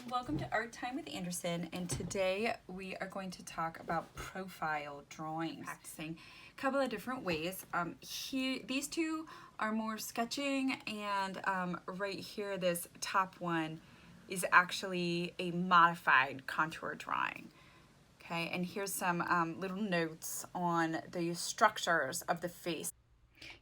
Welcome to Art Time with Anderson, and today we are going to talk about profile drawing. Practicing a couple of different ways. These two are more sketching, and right here, this top one is actually a modified contour drawing. Okay, and here's some little notes on the structures of the face.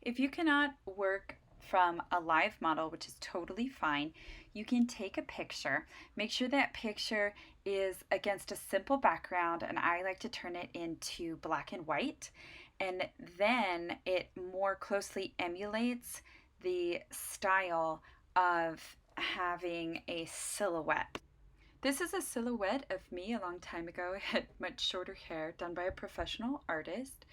If you cannot work from a live model, which is totally fine, you can take a picture. Make sure that picture is against a simple background, and I like to turn it into black and white, and then it more closely emulates the style of having a silhouette. This is a silhouette of me a long time ago. I had much shorter hair, done by a professional artist.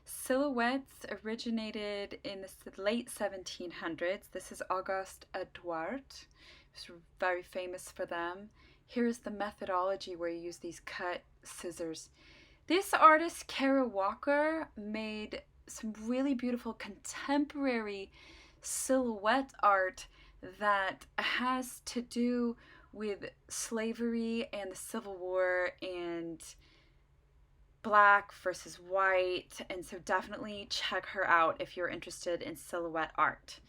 Silhouettes originated in the late 1700s. This is Auguste Edouard. He was very famous for them. Here's the methodology where you use these cut scissors. This artist, Kara Walker, made some really beautiful contemporary silhouette art that has to do with slavery and the Civil War and black versus white, and so definitely check her out if you're interested in silhouette art.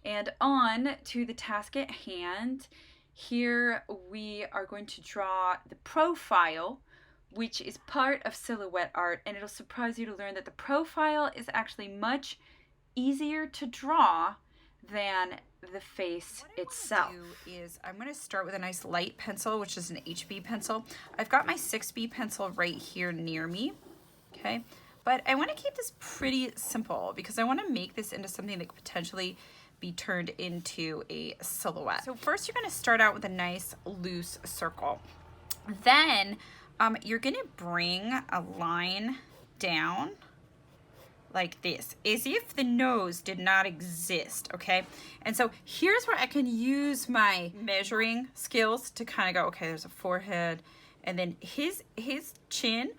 And on to the task at hand. Here we are going to draw the profile, which is part of silhouette art, and it'll surprise you to learn that the profile is actually much easier to draw than the face itself. I'm going to start with a nice light pencil, which is an HB pencil. I've got my 6B pencil right here near me, okay? But I want to keep this pretty simple because I want to make this into something that could potentially be turned into a silhouette. So first you're going to start out with a nice loose circle. Then you're going to bring a line down like this, as if the nose did not exist, okay? And so here's where I can use my measuring skills to kind of go, okay, there's a forehead, and then his chin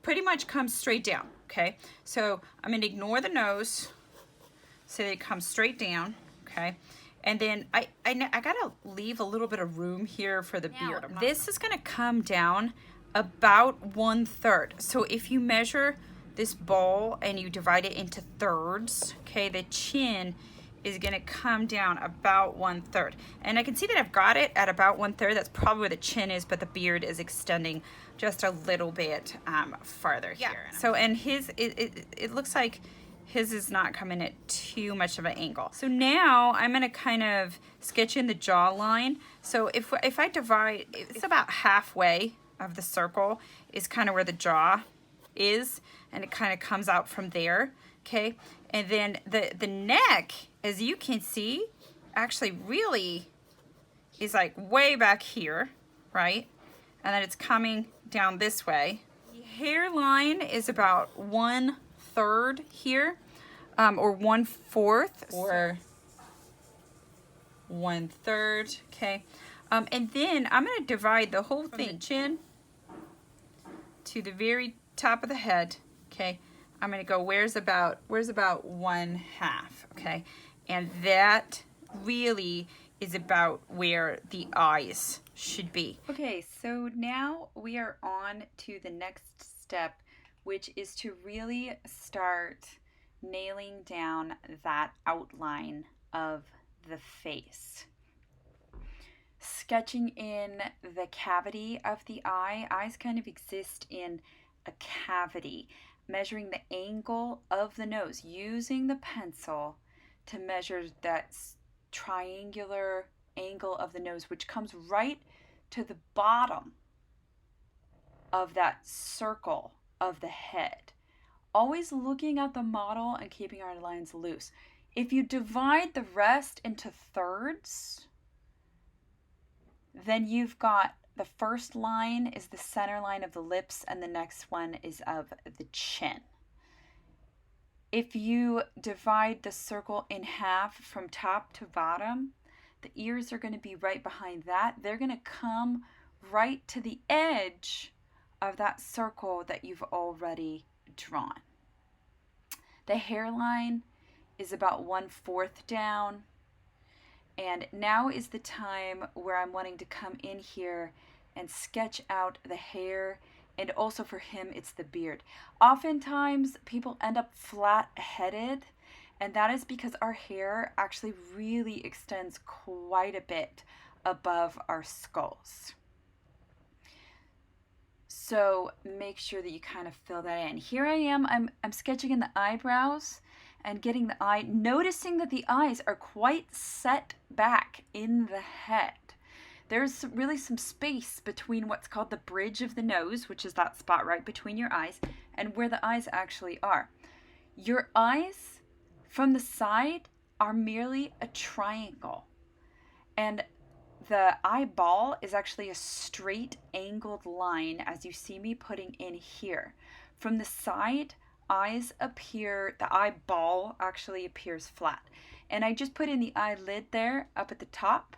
pretty much comes straight down, okay? So I'm gonna ignore the nose so that it comes straight down, okay? And then I gotta leave a little bit of room here for the beard. This is gonna come down about 1/3. So if you measure this ball and you divide it into thirds, okay, the chin is going to come down about 1/3, and I can see that I've got it at about 1/3. That's probably where the chin is, but the beard is extending just a little bit farther here. So, and his, it looks like his is not coming at too much of an angle. So now I'm going to kind of sketch in the jawline. So if I divide, it's about halfway of the circle is kind of where the jaw is, and it kind of comes out from there, okay? And then the neck, as you can see, actually really is like way back here, right? And then it's coming down this way. The hairline is about 1/3 here, or 1/4, or 1/3, okay? And then I'm gonna divide the whole thing, chin to the very top of the head, okay? I'm gonna go where's about 1/2, okay? And that really is about where the eyes should be. Okay, so now we are on to the next step, which is to really start nailing down that outline of the face. Sketching in the cavity of the eye. Eyes kind of exist in a cavity. Measuring the angle of the nose, using the pencil to measure that triangular angle of the nose, which comes right to the bottom of that circle of the head. Always looking at the model and keeping our lines loose. If you divide the rest into thirds, then you've got the first line is the center line of the lips, and the next one is of the chin. If you divide the circle in half from top to bottom, the ears are going to be right behind that. They're going to come right to the edge of that circle that you've already drawn. The hairline is about 1/4 down, And now is the time where I'm wanting to come in here and sketch out the hair, and also for him it's the beard. Oftentimes people end up flat-headed, and that is because our hair actually really extends quite a bit above our skulls. So make sure that you kind of fill that in. Here I am, I'm sketching in the eyebrows and getting the eye, noticing that the eyes are quite set back in the head. There's really some space between what's called the bridge of the nose, which is that spot right between your eyes, and where the eyes actually are. Your eyes from the side are merely a triangle, and the eyeball is actually a straight angled line, as you see me putting in here. From the side, eyes appear, the eyeball actually appears flat. And I just put in the eyelid there up at the top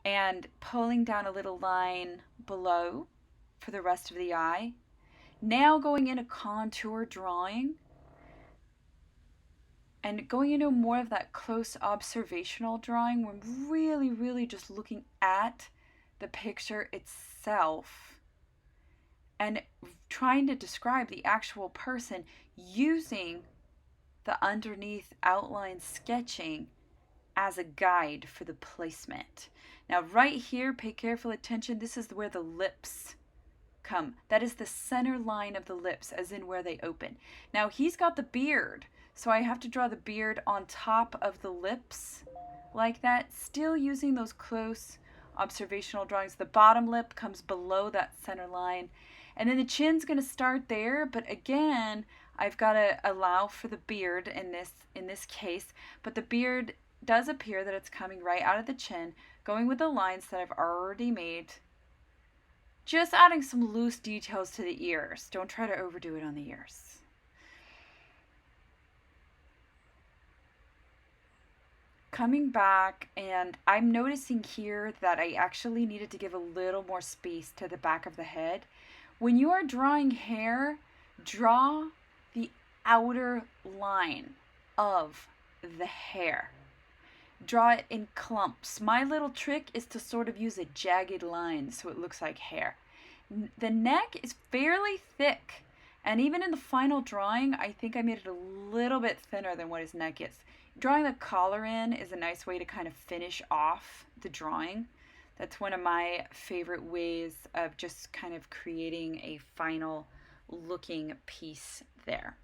and pulling down a little line below for the rest of the eye. Now going in a contour drawing and going into more of that close observational drawing, when really just looking at the picture itself and trying to describe the actual person using the underneath outline sketching as a guide for the placement. Now right here, pay careful attention. This is where the lips come. That is the center line of the lips, as in where they open. Now he's got the beard, so I have to draw the beard on top of the lips like that, still using those close observational drawings. The bottom lip comes below that center line, and then the chin's going to start there, but again, I've got to allow for the beard in this case, but the beard does appear that it's coming right out of the chin, going with the lines that I've already made. Just adding some loose details to the ears. Don't try to overdo it on the ears. Coming back, and I'm noticing here that I actually needed to give a little more space to the back of the head. When you are drawing hair, draw the outer line of the hair. Draw it in clumps. My little trick is to sort of use a jagged line so it looks like hair. The neck is fairly thick, and even in the final drawing, I think I made it a little bit thinner than what his neck is. Drawing the collar in is a nice way to kind of finish off the drawing. That's one of my favorite ways of just kind of creating a final looking piece there.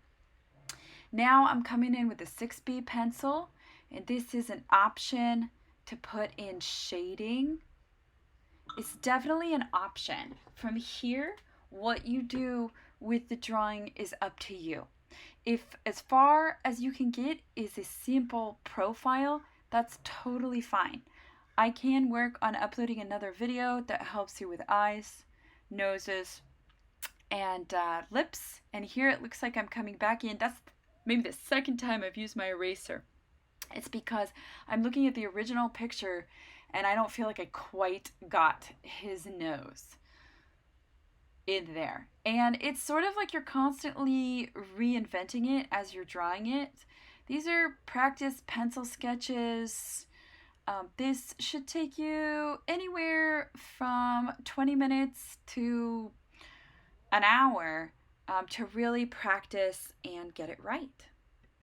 Now I'm coming in with a 6B pencil, and this is an option to put in shading. It's definitely an option. From here, what you do with the drawing is up to you. If as far as you can get is a simple profile, that's totally fine. I can work on uploading another video that helps you with eyes, noses, and lips. And here it looks like I'm coming back in. That's maybe the second time I've used my eraser. It's because I'm looking at the original picture and I don't feel like I quite got his nose in there. And it's sort of like you're constantly reinventing it as you're drawing it. These are practice pencil sketches. This should take you anywhere from 20 minutes to an hour to really practice and get it right.